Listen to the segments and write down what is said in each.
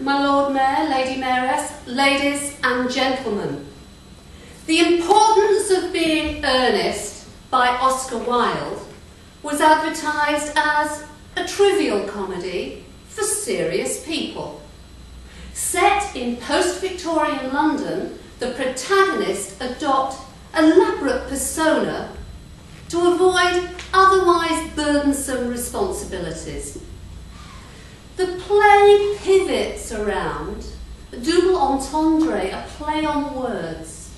my Lord Mayor, Lady Mayoress, ladies and gentlemen. The Importance of Being Earnest by Oscar Wilde was advertised as a trivial comedy for serious people. Set in post-Victorian London, the protagonist adopt elaborate persona to avoid otherwise burdensome responsibilities. The play pivots around a double entendre, a play on words.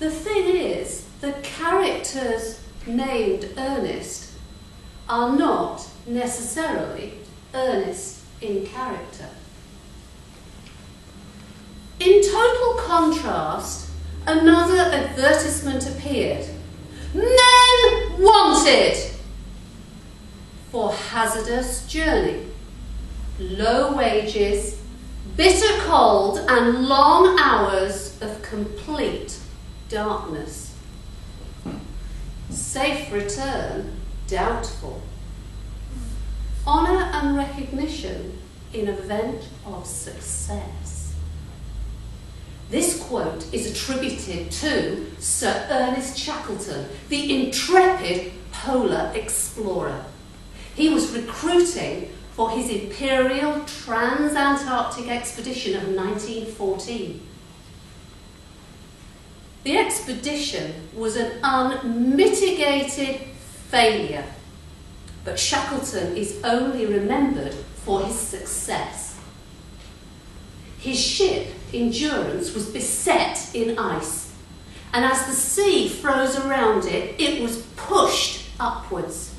The thing is, the characters named Earnest are not necessarily earnest in character. In total contrast, another advertisement appeared. Men wanted for hazardous journey, low wages, bitter cold and long hours of complete darkness. Safe return doubtful. Honour and recognition in event of success. This quote is attributed to Sir Ernest Shackleton, the intrepid polar explorer. He was recruiting for his Imperial Trans-Antarctic Expedition of 1914. The expedition was an unmitigated failure, but Shackleton is only remembered for his success. His ship, Endurance, was beset in ice, and as the sea froze around it, it was pushed upwards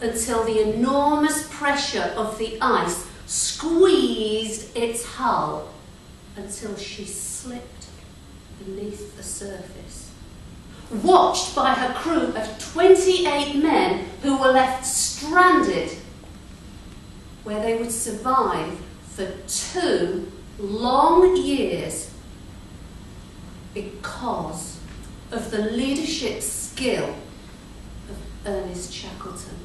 until the enormous pressure of the ice squeezed its hull until she slipped beneath the surface, watched by her crew of 28 men who were left stranded, where they would survive for 2 long years because of the leadership skill of Ernest Shackleton.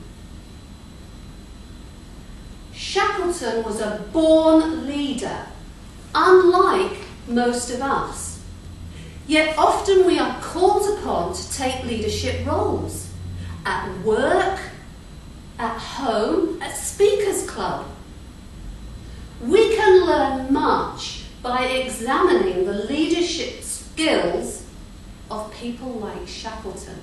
Shackleton was a born leader, unlike most of us. Yet often we are called upon to take leadership roles at work, at home, at Speakers Club. We can learn much by examining the leadership skills of people like Shackleton.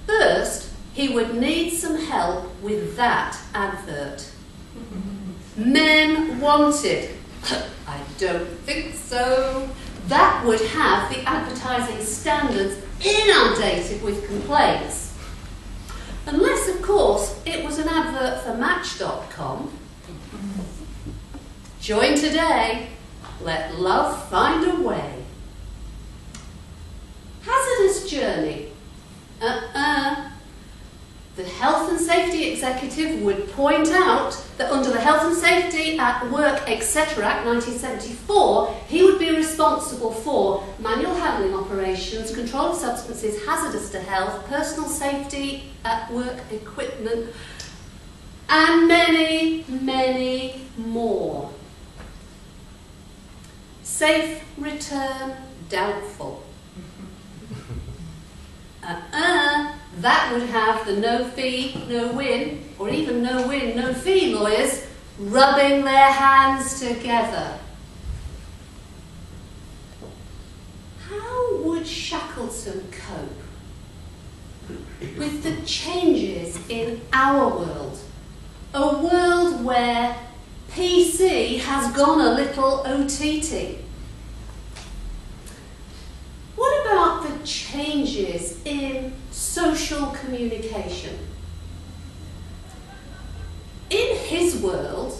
First, he would need some help with that advert. Men wanted. I don't think so. That would have the advertising standards inundated with complaints. Unless, of course, it was an advert for Match.com. Join today. Let love find a way. Hazardous journey. The Health and Safety Executive would point out that under the Health and Safety at Work, etc. Act 1974, he would be responsible for manual handling operations, control of substances hazardous to health, personal safety at work equipment, and many, many more. Safe return doubtful. That would have the no fee, no win, or even no win, no fee lawyers rubbing their hands together. How would Shackleton cope with the changes in our world? A world where PC has gone a little OTT. What about the changes in social communication? In his world,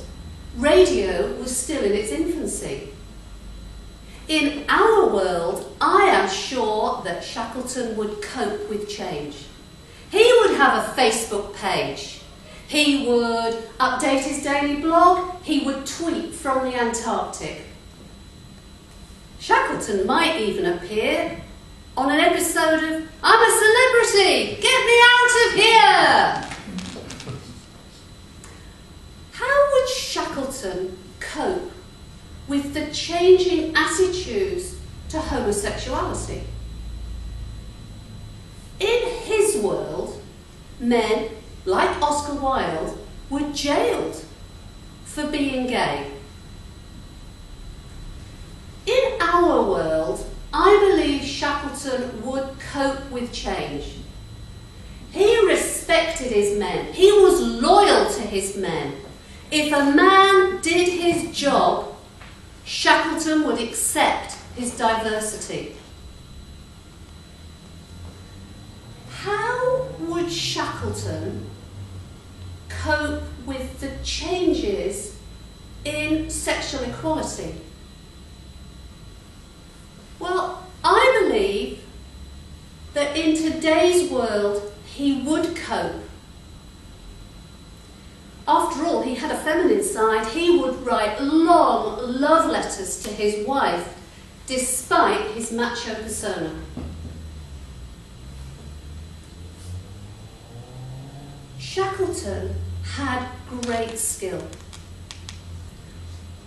radio was still in its infancy. In our world, I am sure that Shackleton would cope with change. He would have a Facebook page. He would update his daily blog. He would tweet from the Antarctic. Shackleton might even appear on an episode of I'm a Celebrity! Get me out of here! the changing attitudes to homosexuality. In his world, men, like Oscar Wilde, were jailed for being gay. In our world, I believe Shackleton would cope with change. He respected his men. He was loyal to his men. If a man did his job, Shackleton would accept his diversity. How would Shackleton cope with the changes in sexual equality? Well, I believe that in today's world he would cope. After all, he had a feminine side. He would write long love letters to his wife, despite his macho persona. Shackleton had great skill.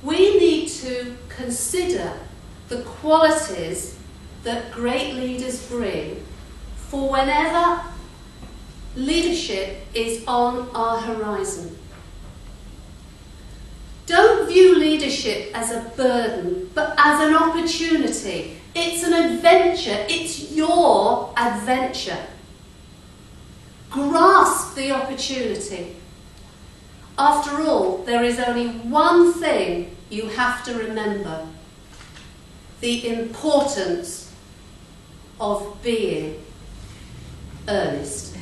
We need to consider the qualities that great leaders bring for whenever leadership is on our horizon. Don't view leadership as a burden, but as an opportunity. It's an adventure. It's your adventure. Grasp the opportunity. After all, there is only one thing you have to remember: the importance of being earnest.